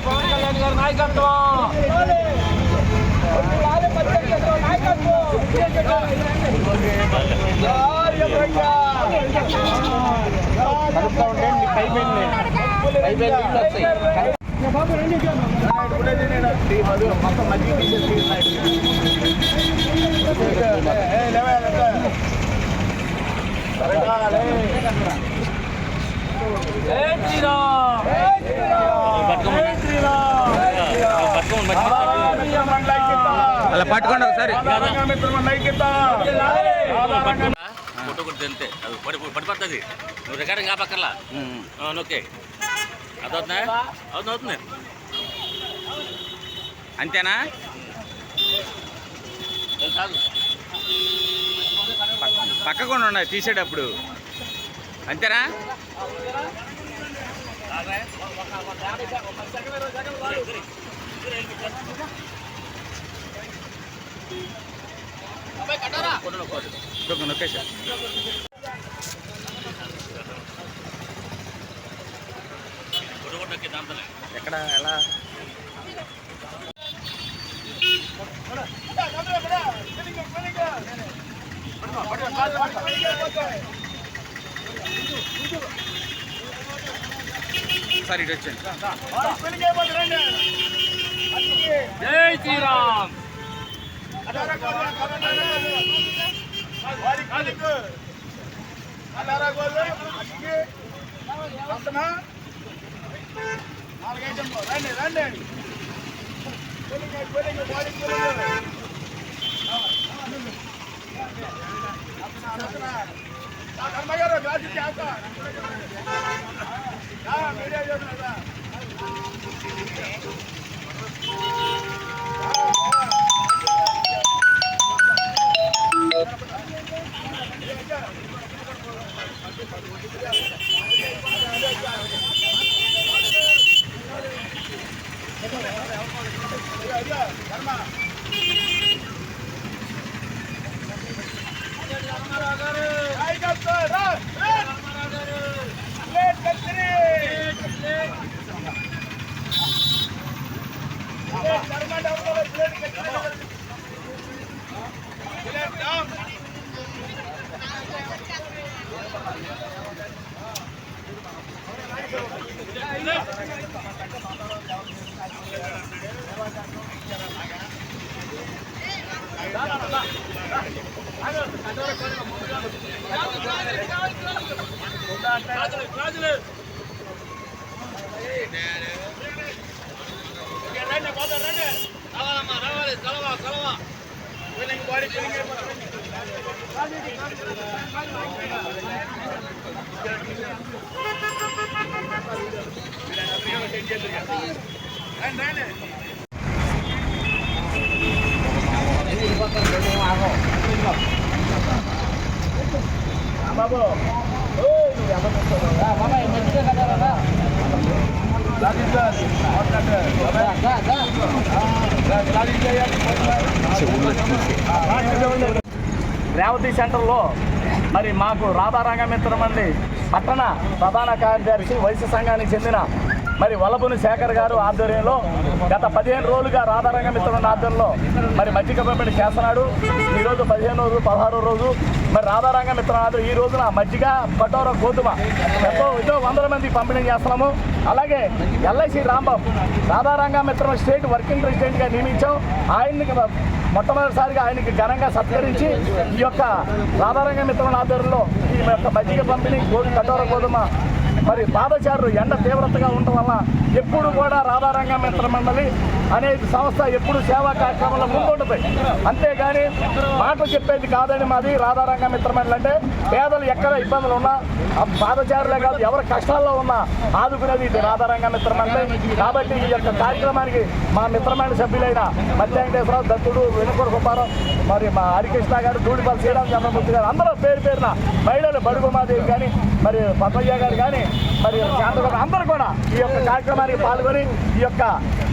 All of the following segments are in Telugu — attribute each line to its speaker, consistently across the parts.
Speaker 1: పవన్ కళ్యాణ్ గారి నాయకత్వం, కలుపుతా ఉంటే మొత్తం మధ్య అలా పట్టుకోండి ఒకసారి
Speaker 2: ఫోటో కొట్టి అంతే అది పడిపోతుంది. నువ్వు రికార్డింగ్ ఆపక్కర్లా ఓకే అదవుతున్నా అవుతుంది
Speaker 1: అంతేనా? పక్కకుండా ఉన్నాయి తీసేటప్పుడు అంతేనా? నొక్కేసారు ఎక్కడ ఎలా సార్ ఇటు వచ్చండి.
Speaker 2: జై శ్రీరామ్.
Speaker 1: రేవతి సెంటర్లో మరి మాకు రాధారంగమిత్ర మంది పట్టణ ప్రధాన కార్యదర్శి వైశ్య సంఘానికి చెందిన మరి వల్లభుని శేఖర్ గారు ఆధ్వర్యంలో గత 15 రోజులుగా రాధారంగమిత్రుని ఆధ్వర్యంలో మరి మజ్జిగ పంపిణీ చేస్తున్నాడు. ఈరోజు 15వ రోజు 16వ రోజు మరి రాధారంగమిత్ర ఆధ్వర్యం ఈ రోజున మజ్జిగ కటోర గోధుమ ఎంతో 100 మందికి పంపిణీ చేస్తున్నాము. అలాగే ఎల్ఐసి రాంబాబు రాధారంగమిత్ర స్టేట్ వర్కింగ్ ప్రెసిడెంట్గా నియమించాం. ఆయన్ని మొట్టమొదటిసారిగా ఆయనకి ఘనంగా సత్కరించి ఈ యొక్క రాధారంగమిత్రుని ఆధ్వర్యంలో ఈ యొక్క మజ్జిగ పంపిణీ కటోర గోధుమ మరి పాదచారులు ఎండ తీవ్రతగా ఉండటం వల్ల ఎప్పుడు కూడా రాధారంగమిత్ర మండలి అనే సంస్థ ఎప్పుడు సేవా కార్యక్రమంలో ముందుంటుంది. అంతేగాని మాటలు చెప్పేది కాదని మాది రాధారంగమిత్ర మండలి అంటే పేదలు ఎక్కడ ఇబ్బందులు ఉన్నా పాదచారులే కాదు ఎవరి కష్టాల్లో ఉన్నా ఆదుకునేది ఇది రాధారంగమిత్ర మండలి. కాబట్టి ఈ యొక్క కార్యక్రమానికి మా మిత్రమైన సభ్యులైన మధ్య వెంకటేశ్వరరావు, దత్తుడు, వెనుకొండ సుబ్బారావు, మరి మా హరికృష్ణ గారు, దూడిపల్లి శ్రీరామ చంద్రమూర్తి గారు అందరూ పేరున మహిళలు బడుగుమాదేవి కానీ మరి పద్మయ్య గారు కానీ మరి చంద్రబాబు అందరూ కూడా ఈ యొక్క కార్యక్రమానికి పాల్గొని ఈ యొక్క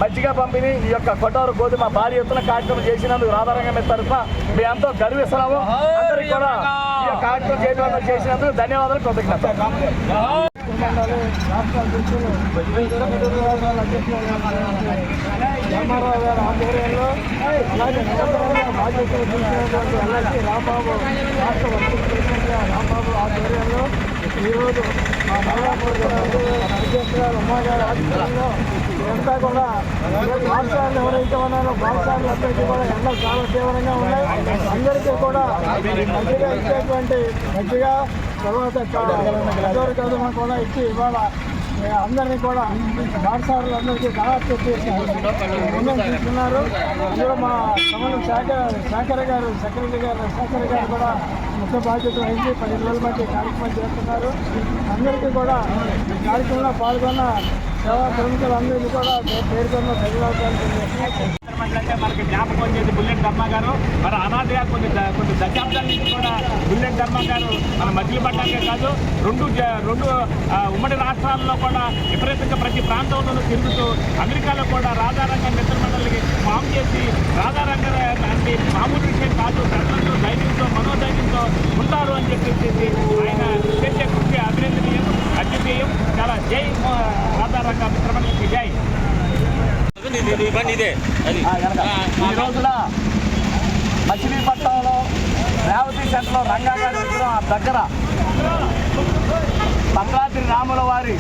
Speaker 1: మజ్జిగ పంపిణీ ఈ యొక్క కొట్టూరు గోధుమ భారీ ఎత్తున కార్యక్రమం చేసినందుకు రాధారంగమిత్ర తరఫున మేము ఎంతో గర్విస్తున్నాము. అందరికీ కూడా ఈ కార్యక్రమం చేసినందుకు ధన్యవాదాలు, కృతజ్ఞతలు.
Speaker 3: మండలి రాష్ట్ర అధ్యక్షులు రామారావు గారి ఆధ్వర్యంలో అలాగే బాధ్యతలు తీసుకున్నటువంటి ఎల్ఐసి రాంబాబు రాష్ట్ర వర్కింగ్ ప్రెసిడెంట్గా రాంబాబు ఆధ్వర్యంలో ఈరోజు మా మల్లాపూర్ అధ్యక్షురాలు ఉమ్మా గారి ఆధ్వర్యంలో ఇదంతా కూడా పాఠశాలలు ఎవరైతే ఉన్నారో పాఠశాలలందరికీ కూడా ఎండలు చాలా తీవ్రంగా ఉన్నాయి. అందరికీ కూడా మంచిగా ఇచ్చేటువంటి మంచిగా తర్వాత గజోరు కదమ కూడా ఇచ్చి ఇవాళ అందరినీ కూడా పాఠశాలలందరికీ దాదాపు చెప్పేసి తీసుకున్నారు. అందులో మా సమన్వయ శేఖర్ గారు సెక్రటరీ గారు శేఖర్ గారు కూడా ముఖ్య బాధ్యత వహించి 10 రోజుల మధ్య కార్యక్రమం చేస్తున్నారు. అందరికీ కూడా ఈ కార్యక్రమంలో పాల్గొన్న సేవా ప్రముఖులందరికీ కూడా పేరుకొన్న ధన్యవాదాలు.
Speaker 1: అంటే మనకి జ్ఞాపకం చేసి బుల్లెట్ ధర్మ గారు మరి అనాథగా కొన్ని దశాబ్దాల నుంచి కూడా బుల్లెట్ ధర్మ గారు మన మచిలీపట్నానికే కాదు రెండు ఉమ్మడి రాష్ట్రాల్లో కూడా విపరీతంగా ప్రతి ప్రాంతంలోనూ తిరుగుతూ అమెరికాలో కూడా రాధారంగ మిత్ర మండలికి ఫామ్ చేసి రాధారంగ అంటే మామూలు విషయం కాదు, ప్రజలతో ధైర్యంతో మనోధైర్యంతో ఉంటారు అని చెప్పేసి ఆయన చేసే కృషి అభినందనీయం, అద్వితీయం. చాలా జై రాధారంగ మిత్ర మండలికి జై. ఈ రోజున మచిలీపట్నంలో రేవతి సెంటర్లో రంగా గారి దగ్గర భద్రాద్రి రాముల వారి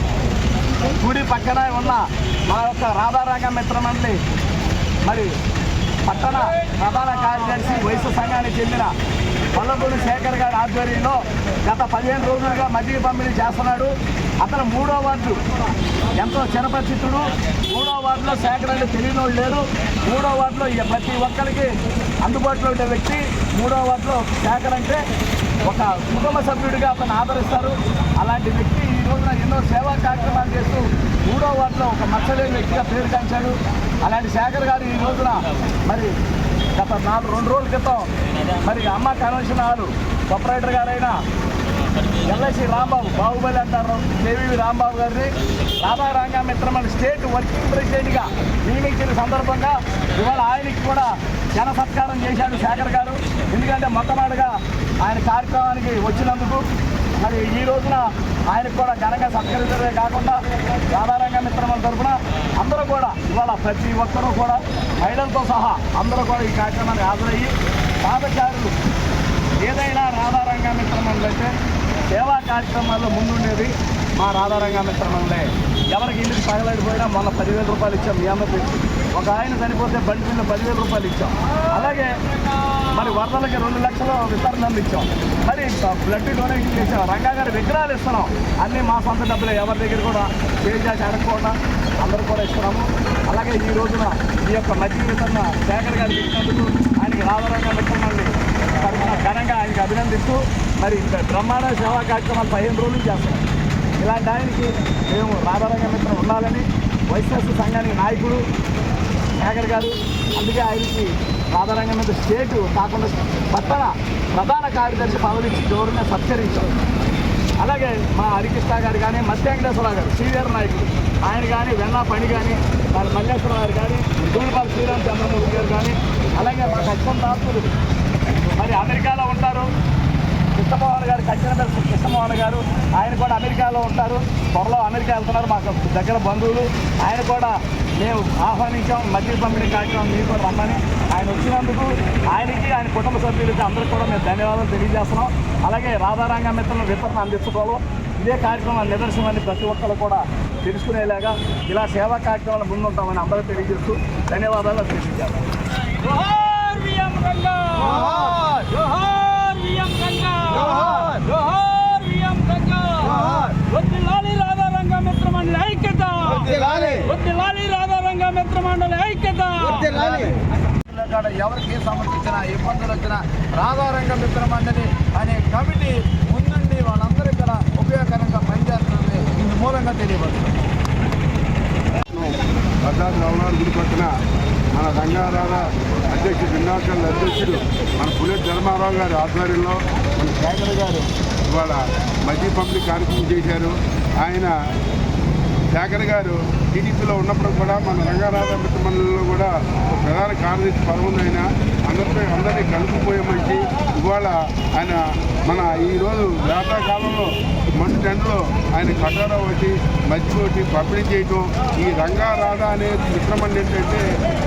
Speaker 1: గుడి పక్కన ఉన్న మా యొక్క రాధారంగ మిత్ర మండలి మరి పట్టణ ప్రధాన కార్యదర్శి వైశ్య సంఘానికి చెందిన వల్లభూని శేఖర్ గారి ఆధ్వర్యంలో గత 15 రోజులుగా మజ్జిగ పంపిణీ చేస్తున్నాడు. అతను 3వ వార్డు ఎంతో చిరపరిచితుడు. 3వ వార్డులో శేఖర్ అంటే తెలియని వాళ్ళు లేరు. 3వ వార్డులో ప్రతి ఒక్కరికి అందుబాటులో ఉండే వ్యక్తి. 3వ వార్డులో శేఖర్ అంటే ఒక కుటుంబ సభ్యుడిగా అతను ఆదరిస్తారు. అలాంటి వ్యక్తి ఈ రోజున ఎన్నో సేవా కార్యక్రమాలు చేస్తూ 3వ వార్డులో ఒక మచ్చలేని వ్యక్తిగా పేరుగాంచాడు. అలాంటి శేఖర్ గారు ఈ రోజున మరి గత 2 రోజుల క్రితం మరి అమ్మ కన్వెన్షన్ హాలు ప్రొపరేటర్ గారైన ఎల్ఐసి రాంబాబు బాహుబలి అంటారు కేవీవి రాంబాబు గారిని రాధారంగ మిత్రమండలి స్టేట్ వర్కింగ్ ప్రెసిడెంట్గా నియమించిన సందర్భంగా ఇవాళ ఆయనకి కూడా జన సత్కారం చేశాడు శేఖర్ గారు. ఎందుకంటే మొట్టమొదటిగా ఆయన కార్యక్రమానికి వచ్చినందుకు మరి ఈ రోజున ఆయనకు కూడా ఘనంగా సత్కరించడమే కాకుండా రాధారంగ మిత్రమండలి తరఫున అందరూ కూడా ఇవాళ ప్రతి ఒక్కరూ కూడా మహిళలతో సహా అందరూ కూడా ఈ కార్యక్రమానికి హాజరయ్యి పాదచారులు ఏదైనా రాధారంగ మిత్రమండలి అంటే సేవా కార్యక్రమాల్లో ముందుండేది మా రాధారంగ మిత్రమండలే. ఎవరికి ఇంటికి పగలడిపోయినా మొన్న 10,000 రూపాయలు ఇచ్చాం మీ అమ్మ పెట్టి. ఒక ఆయన చనిపోతే బండి మీద 10,000 రూపాయలు ఇచ్చాం. అలాగే మరి వరదలకి 2 లక్షల వితరణలు ఇచ్చాం. మరి బ్లడ్ డొనేషన్ చేసాం. రంగా గారి విగ్రహాలు ఇస్తున్నాం. అన్నీ మా సొంత డబ్బులే, ఎవరి దగ్గర కూడా చేసి అడగకుండా అందరూ కూడా ఇస్తున్నాము. అలాగే ఈ రోజున ఈ యొక్క మజ్జిగ వితరణ శేఖర్ గారికి ఇచ్చినందుకు ఆయనకి రాధారంగ మిత్రమండలి తరఫున ఘనంగా ఆయనకి అభినందిస్తూ మరి బ్రహ్మాండ సేవా కార్యక్రమాలు 15 రోజులు చేస్తున్నాం. ఇలాంటి ఆయనకి మేము రాధారంగ మిత్రం ఉండాలని వైఎస్ఆర్ సంఘానికి నాయకుడు శేఖర్ గారు, అందుకే ఆయనకి రాధారంగ మిత్ర స్టేట్ కాకుండా పట్టణ ప్రధాన కార్యదర్శి పదవి ఇచ్చి గౌరవంగా సత్కరించాం. అలాగే మా హరికృష్ణ గారు కానీ మత్స్యాంకటేశ్వరరావు గారు సీనియర్ నాయకుడు, ఆయన కానీ వెన్నా పని కానీ వారి మల్లేశ్వరరావు గారు కానీ దూడిపాలి శ్రీరామచంద్రమూర్తి గారు కానీ అలాగే మా కష్టం దాస్తులు మరి అమెరికాలో ఉంటారు. కృష్ణమోహన్ గారు కచ్చినపల్లి కృష్ణమోహన్ గారు ఆయన కూడా అమెరికాలో ఉంటారు. త్వరలో అమెరికా వెళ్తున్నారు. మాకు దగ్గర బంధువులు. ఆయన కూడా మేము ఆహ్వానించాం మజ్జిగ పంపిణీ కార్యక్రమం మీరు కూడా రమ్మని. ఆయన వచ్చినందుకు ఆయనకి ఆయన కుటుంబ సభ్యులకి అందరికీ కూడా మేము ధన్యవాదాలు తెలియజేస్తున్నాం. అలాగే రాధారంగ మిత్రులను వితరణ అందించుకోవడం ఇదే కార్యక్రమం నిదర్శనమని ప్రతి ఒక్కరు కూడా తెలుసుకునేలాగా ఇలా సేవా కార్యక్రమాలు ముందుంటామని అందరూ తెలియజేస్తూ ధన్యవాదాలు తెలియజేస్తాం.
Speaker 3: రాధారంగ మిత్రమండలి ఐక్యత, రాధారంగ మిత్రమండలి ఐక్యత.
Speaker 4: ఎవరికి సమర్పించిన ఇబ్బందులు వచ్చినా రాధారంగ మిత్రమండలి అనే కమిటీ ముందుండి వాళ్ళందరూ కూడా ఉపయోగకరంగా పనిచేస్తుంది. ఇందు మూలంగా తెలియబడుతుంది.
Speaker 5: భద్రాద్రి రామనాథ్ గుడి పక్కన మన రంగారాధ అధ్యక్షుడు వినాయకుల అధ్యక్షుడు మన బుల్లెట్ ధర్మారావు గారి ఆధ్వర్యంలో మన శేఖర్ గారు ఇవాళ మజ్జిగ పంపిణీ కార్యక్రమం చేశారు. ఆయన శేఖర్ గారు టీడీపీలో ఉన్నప్పుడు కూడా మన రంగారాధ మిత్ర మండలిలో కూడా ఒక ప్రధాన కార్యదర్శి పదవులు ఆయన అందరినీ కలుపుపోయే మనిషి. ఇవాళ ఆయన మన ఈరోజు వేసవకాలంలో మండు టెంట్లో ఆయన కటారా ఒకటి మజ్జిగ ఒకటి పంపిణీ చేయటం, ఈ రంగారాధ అనే మిత్రమండలి ఏంటంటే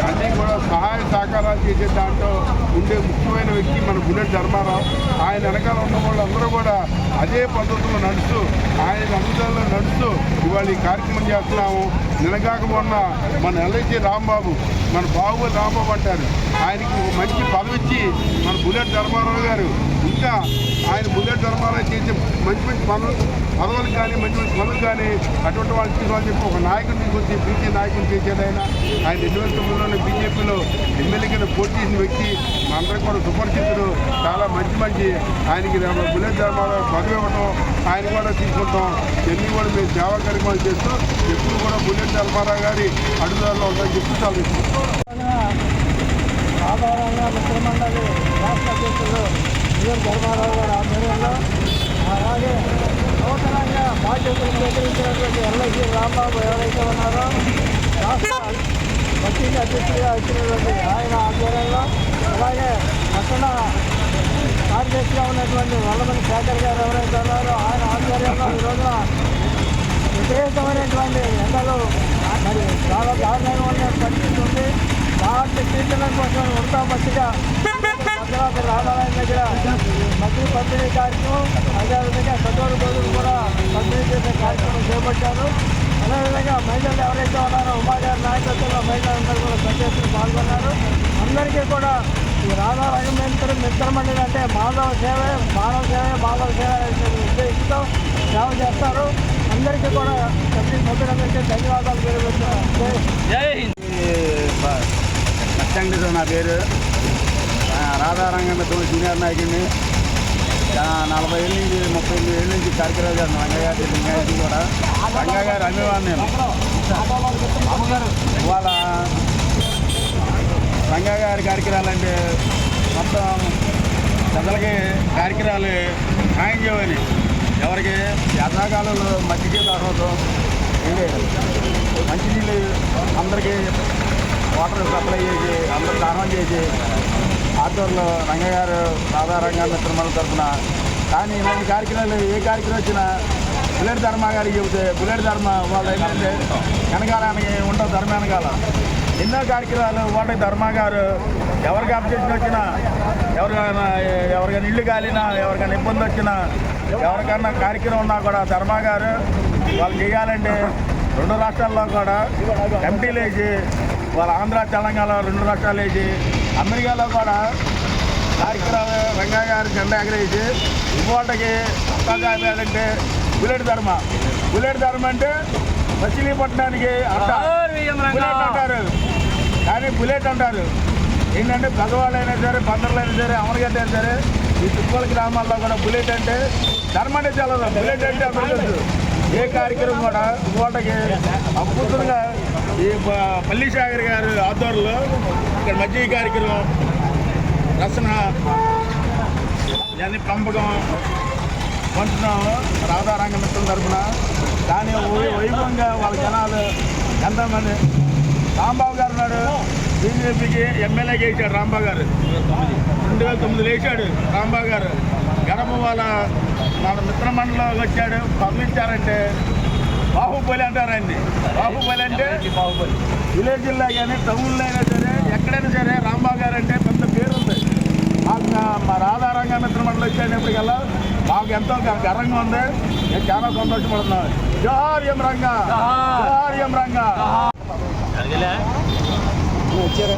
Speaker 5: అన్నీ కూడా సహాయ సహకారాలు చేసే దాంట్లో ఉండే ముఖ్యమైన వ్యక్తి మన బుల్లెట్ ధర్మారావు. ఆయన వెనకాల ఉన్న వాళ్ళందరూ కూడా అదే పద్ధతిలో నడుస్తూ ఆయన అందులో నడుస్తూ ఇవాళ ఈ కార్యక్రమం చేస్తున్నాము. నిలగాక మొన్న మన ఎల్ఐసి రాంబాబు, మన బాహుబలి రాంబాబు అంటారు, ఆయనకి ఒక మంచి పదవి ఇచ్చి మన బుల్లెట్ ధర్మారావు గారు ఇంకా ఆయన బుల్లెట్ ధర్మారావు చేసే మంచి మంచి పదవులు కానీ మంచి మంచి పనులు కానీ అటువంటి వాళ్ళు తీసుకోవాలని చెప్పి ఒక నాయకుడిని తీసుకొచ్చి బీజేపీ నాయకులు చేసేదైనా ఆయన 2009లోనే బీజేపీలో ఎమ్మెల్యే కింద పోటీ చేసిన వ్యక్తి మనందరం కూడా సుపరిచితుడు. చాలా మంచి ఆయనకి బుల్లెట్ ధర్మారావు పదవి ఇవ్వడం, ఆయన కూడా తీసుకుంటాం. ఎన్ని కూడా మేము సేవా కార్యక్రమాలు చేస్తూ ఎప్పుడు కూడా బుల్లెట్ ధర్మారావు గారి అడుగుదారులో ఉంటాయని చెప్పి చదువుతున్నాం.
Speaker 3: సాధారణంగా మిత్రమండలి రాష్ట్ర అధ్యక్షులు ధర్మారావు గారి ఆధ్వర్యంలో, అలాగే నూతనంగా బాధ్యతలు స్వీకరించినటువంటి ఎల్ఐసి రాంబాబు ఎవరైతే ఉన్నారో రాష్ట్ర వర్కింగ్ అధ్యక్షుడిగా వచ్చినటువంటి ఆయన ఆధ్వర్యంలో, అలాగే పట్టణ కార్యదర్శిగా ఉన్నటువంటి వల్లమని శేఖర్ గారు ఎవరైతే ఉన్నారో ఆయన ఆధ్వర్యంలో ఈ రోజున విపరీతమైనటువంటి ఎండలు మరి చాలా దారుణంగా ఉన్న పరిస్థితి ఉంది. వాటి తీర్చడం కోసం ఉడతా మట్టిగా భద్రాద్రి రాధాలయం దగ్గర మధ్య పంపిణీ కార్యక్రమం, అదేవిధంగా పెట్రోల్ రోజులు కూడా పంపిణీ చేసే కార్యక్రమం చేపట్టారు. అదేవిధంగా మహిళలు ఎవరైతే ఉన్నారో ఉపాధ్యాయుల నాయకత్వంలో మహిళలందరూ కూడా ప్రత్యేకంగా పాల్గొన్నారు. అందరికీ కూడా ఈ రాధాలయం మిత్రమండలి అంటే మానవ సేవే మానవ సేవ ఉద్దేశంతో సేవ చేస్తారు. అందరికీ కూడా కమిటీ సభ్యులందరికీ ధన్యవాదాలు తెలియజేస్తున్నారు.
Speaker 1: నచ్చండి నా పేరు రాధారంగం మిత్రులు సీనియర్ నాయకుడిని. 40 ఏళ్ళ నుంచి 38 ఏళ్ళ నుంచి కార్యక్రమాలు చేస్తాను. రంగయ్య గారి లింగాయకి కూడా రంగయ్య గారు అమ్మేవాడిని నేను. ఇవాళ రంగయ్య గారి కార్యక్రమాలు అంటే మొత్తం ప్రజలకి కార్యక్రమాలు న్యాయం చేయని, ఎవరికి ఎండాకాలంలో మజ్జిగ తాగడం, మంచినీళ్ళు అందరికీ వాటర్ సప్లై చేసి అందరూ దానం చేసి ఆధ్వర్యంలో రంగయ్య గారు రాధారంగా మిత్రమండలి తరఫున. కానీ ఇలాంటి కార్యక్రమాలు ఏ కార్యక్రమం వచ్చినా బుల్లెట్ ధర్మ గారికి చెబితే బుల్లెట్ ధర్మ వాళ్ళు ఏంటంటే వెనకాలానికి ఉండవు, ధర్మ వెనకాల ఎన్నో కార్యక్రమాలు వాళ్ళకి ధర్మ గారు ఎవరికి అబ్జెక్షన్ వచ్చినా, ఎవరికైనా ఇల్లు కాలినా, ఎవరికైనా ఇబ్బంది వచ్చినా, ఎవరికైనా కార్యక్రమం ఉన్నా కూడా ధర్మ గారు వాళ్ళు చేయాలంటే 2 రాష్ట్రాల్లో కూడా కమిటీలు వేసి, వాళ్ళ ఆంధ్ర తెలంగాణ 2 రాష్ట్రాలు వేసి, అమెరికాలో కూడా కార్యక్రమం రంగయ్య గారు జెండా ఎగరేసి ఇవాళకి అంటే బుల్లెట్ ధర్మ అంటే మచిలీపట్నానికి అంటారు, కానీ బుల్లెట్ అంటారు. ఏంటంటే పెద్దవాళ్ళు అయినా సరే, బందర్లు అయినా సరే, అమరగడ్డ అయినా సరే, ఈ చుట్టుపక్కల గ్రామాల్లో కూడా బుల్లెట్ అంటే ధర్మ అంటే చాలా బుల్లెట్ అంటే అందరూ ఏ కార్యక్రమం కూడా ఇవాళకి అద్భుతంగా ఈ పల్లి శేఖర్ గారు ఆధ్వర్యంలో ఇక్కడ మధ్య కార్యక్రమం రచన ఇవన్నీ పంపకం పంచుతున్నాము రాధారంగ మిత్రుల తరఫున. దాని వైభవంగా వాళ్ళ జనాలు ఎంతమంది. రాంబాబు గారు ఉన్నాడు, బీజేపీకి ఎమ్మెల్యేగా వేసాడు రాంబాబు గారు. 2009 వేసాడు రాంబాబు గారు. గడప వాళ్ళ మన మిత్రమండలిలోకి వచ్చాడు, పంపించారంటే బాహుబలి అంటారు ఆయన్ని. బాహుబలి అంటే విలేజ్లో కానీ టౌన్లో అయినా సరే ఎక్కడైనా సరే రాంబాబు గారు అంటే పెద్ద పేరు ఉంది. మాకు మా రాధారంగ మిత్రమండలి వచ్చేటప్పటికల్లా మాకు ఎంతో గర్వంగా ఉంది. నేను చాలా సంతోషపడుతున్నాను. జోహార్ ఎం రంగా, జోహార్ ఎం రంగా. వచ్చారా